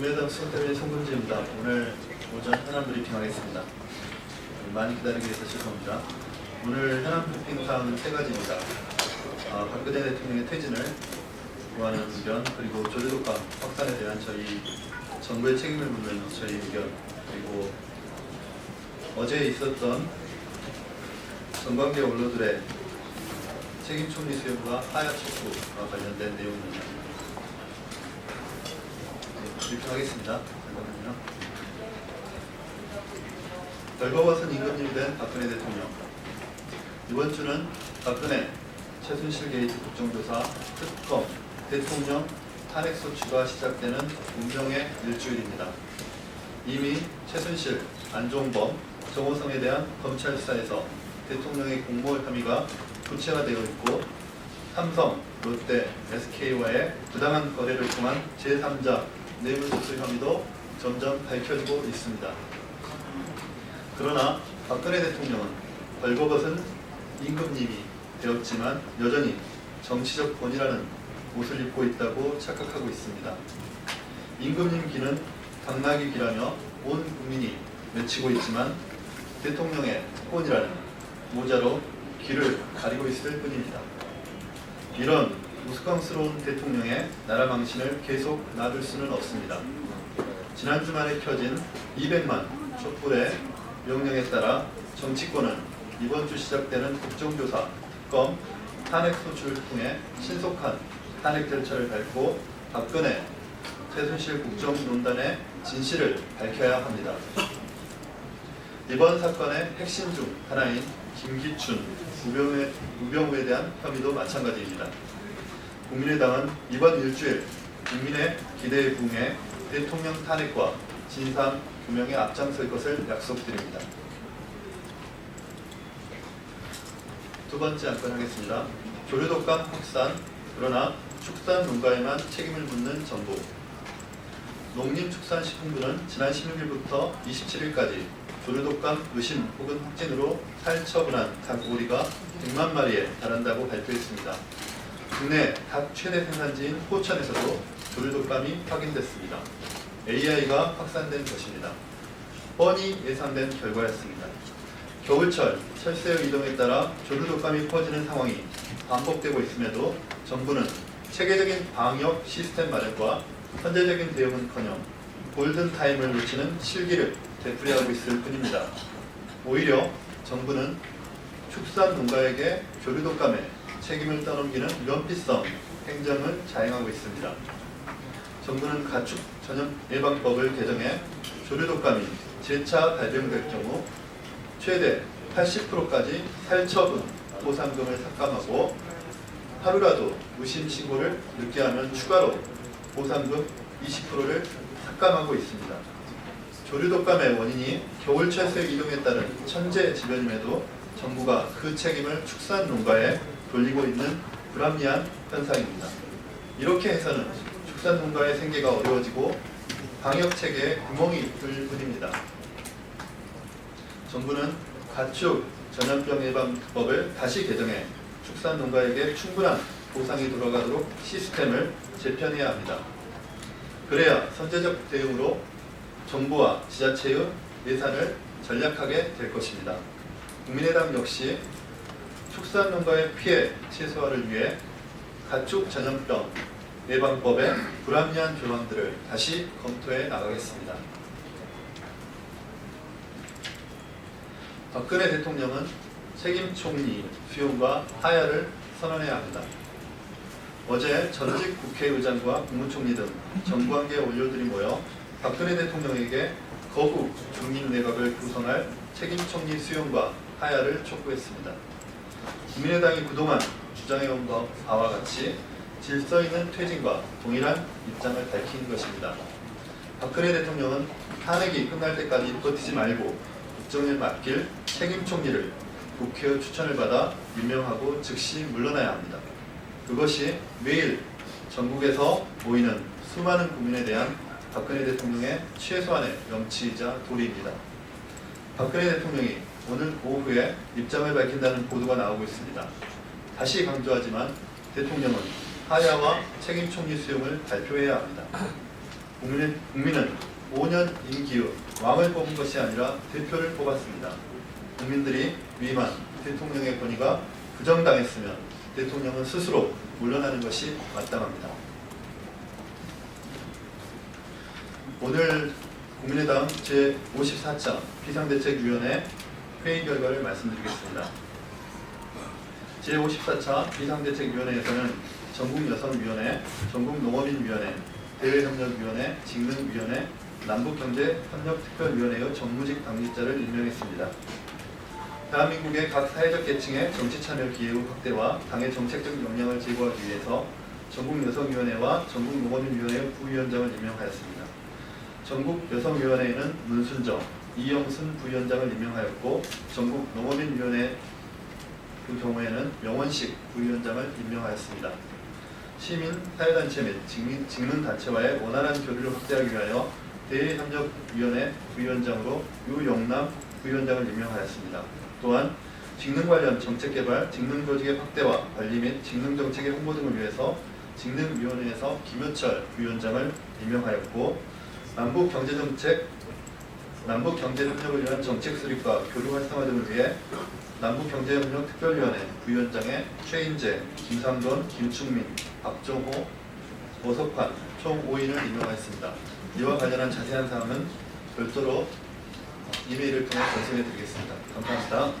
국민의당 수석대변인 송금지입니다. 오늘 오전 현안 브리핑 하겠습니다. 많이 기다리게 해서 죄송합니다. 오늘 현안 브리핑 사항은 세 가지입니다. 박근혜 대통령의 퇴진을 구하는 의견, 그리고 조류독감 확산에 대한 저희 정부의 책임을 묻는 저희 의견, 그리고 어제 있었던 정관계 언론들의 책임 총리 수용과 하야 촉구와 관련된 내용입니다. 브리핑하겠습니다. 잠깐만요. 벌거벗은 임금님 된 박근혜 대통령. 이번 주는 박근혜, 최순실 게이트 국정조사, 특검, 대통령 탄핵소추가 시작되는 운명의 일주일입니다. 이미 최순실, 안종범, 정호성에 대한 검찰 수사에서 대통령의 공모 혐의가 구체화되어 있고, 삼성, 롯데, SK와의 부당한 거래를 통한 제3자 뇌물수수 혐의도 점점 밝혀지고 있습니다. 그러나 박근혜 대통령은 벌거벗은 임금님이 되었지만 여전히 정치적 본이라는 옷을 입고 있다고 착각하고 있습니다. 임금님 기는 당나귀 기라며 온 국민이 외치고 있지만 대통령의 혼이라는 모자로 귀를 가리고 있을 뿐입니다. 이런 우스꽝스러운 대통령의 나라 망신을 계속 놔둘 수는 없습니다. 지난 주말에 켜진 200만 촛불의 명령에 따라 정치권은 이번 주 시작되는 국정조사, 특검, 탄핵소추를 통해 신속한 탄핵 절차를 밟고 박근혜, 최순실 국정농단의 진실을 밝혀야 합니다. 이번 사건의 핵심 중 하나인 김기춘, 우병우에 대한 혐의도 마찬가지입니다. 국민의당은 이번 일주일 국민의 기대에 부응해 대통령 탄핵과 진상 규명에 앞장설 것을 약속드립니다. 두 번째 안건 하겠습니다. 조류독감 확산, 그러나 축산 농가에만 책임을 묻는 정부. 농림축산식품부는 지난 16일부터 27일까지 조류독감 의심 혹은 확진으로 살처분한 닭 오리가 100만 마리에 달한다고 발표했습니다. 국내 닭 최대 생산지인 포천에서도 조류독감이 확인됐습니다. AI가 확산된 것입니다. 뻔히 예상된 결과였습니다. 겨울철 철새의 이동에 따라 조류독감이 퍼지는 상황이 반복되고 있음에도 정부는 체계적인 방역 시스템 마련과 선제적인 대응은커녕 골든타임을 놓치는 실기를 되풀이하고 있을 뿐입니다. 오히려 정부는 축산 농가에게 조류독감에 책임을 떠넘기는 면피성 행정을 자행하고 있습니다. 정부는 가축 전염 예방법을 개정해 조류독감이 재차 발병될 경우 최대 80%까지 살처분 보상금을 삭감하고 하루라도 의심 신고를 늦게 하면 추가로 보상금 20%를 삭감하고 있습니다. 조류독감의 원인이 겨울철새 이동에 따른 천재지변임에도 정부가 그 책임을 축산 농가에 돌리고 있는 불합리한 현상입니다. 이렇게 해서는 축산 농가의 생계가 어려워지고 방역 체계에 구멍이 뚫릴 뿐입니다. 정부는 가축 전염병 예방법을 다시 개정해 축산 농가에게 충분한 보상이 돌아가도록 시스템을 재편해야 합니다. 그래야 선제적 대응으로 정부와 지자체의 예산을 절약하게 될 것입니다. 국민의당 역시 축산 농가의 피해 최소화를 위해 가축 전염병 예방법의 불합리한 조항들을 다시 검토해 나가겠습니다. 박근혜 대통령은 책임 총리 수용과 하야를 선언해야 합니다. 어제 전직 국회의장과 국무총리 등 정관계 원료들이 모여 박근혜 대통령에게 거국 중임 내각을 구성할 책임 총리 수용과 하야를 촉구했습니다. 국민의당이 그동안 주장해온 바와 같이 질서 있는 퇴진과 동일한 입장을 밝힌 것입니다. 박근혜 대통령은 탄핵이 끝날 때까지 버티지 말고 국정에 맡길 책임 총리를 국회의 추천을 받아 임명하고 즉시 물러나야 합니다. 그것이 매일 전국에서 모이는 수많은 국민에 대한 박근혜 대통령의 최소한의 명치이자 도리입니다. 박근혜 대통령이 오늘 오후에 입장을 밝힌다는 보도가 나오고 있습니다. 다시 강조하지만 대통령은 하야와 책임 총리 수용을 발표해야 합니다. 국민은 5년 임기 후 왕을 뽑은 것이 아니라 대표를 뽑았습니다. 국민들이 위임한 대통령의 권위가 부정당했으면 대통령은 스스로 물러나는 것이 마땅합니다. 오늘 국민의당 제54차 비상대책위원회 회의 결과를 말씀드리겠습니다. 제54차 비상대책위원회에서는 전국여성위원회, 전국농업인위원회, 대외협력위원회, 직능위원회, 남북경제협력특별위원회의 정무직 당직자를 임명했습니다. 대한민국의 각 사회적 계층의 정치 참여 기회 확대와 당의 정책적 역량을 제고하기 위해서 전국여성위원회와 전국농업인위원회의 부위원장을 임명하였습니다. 전국여성위원회에는 문순정, 이영순 부위원장을 임명하였고 전국농업인위원회 그 경우에는 명원식 부위원장을 임명하였습니다. 시민, 사회단체 및 직능단체와의 원활한 교류를 확대하기 위하여 대외협력위원회 부위원장으로 유영남 부위원장을 임명하였습니다. 또한 직능 관련 정책개발, 직능조직의 확대와 관리 및 직능정책의 홍보 등을 위해서 직능위원회에서 김효철 부위원장을 임명하였고 남북경제협력을 위한 정책 수립과 교류 활성화 등을 위해 남북경제협력특별위원회 부위원장에 최인재, 김상돈, 김충민, 박정호, 오석환 총 5인을 임명하였습니다. 이와 관련한 자세한 사항은 별도로 이메일을 통해 전송해 드리겠습니다. 감사합니다.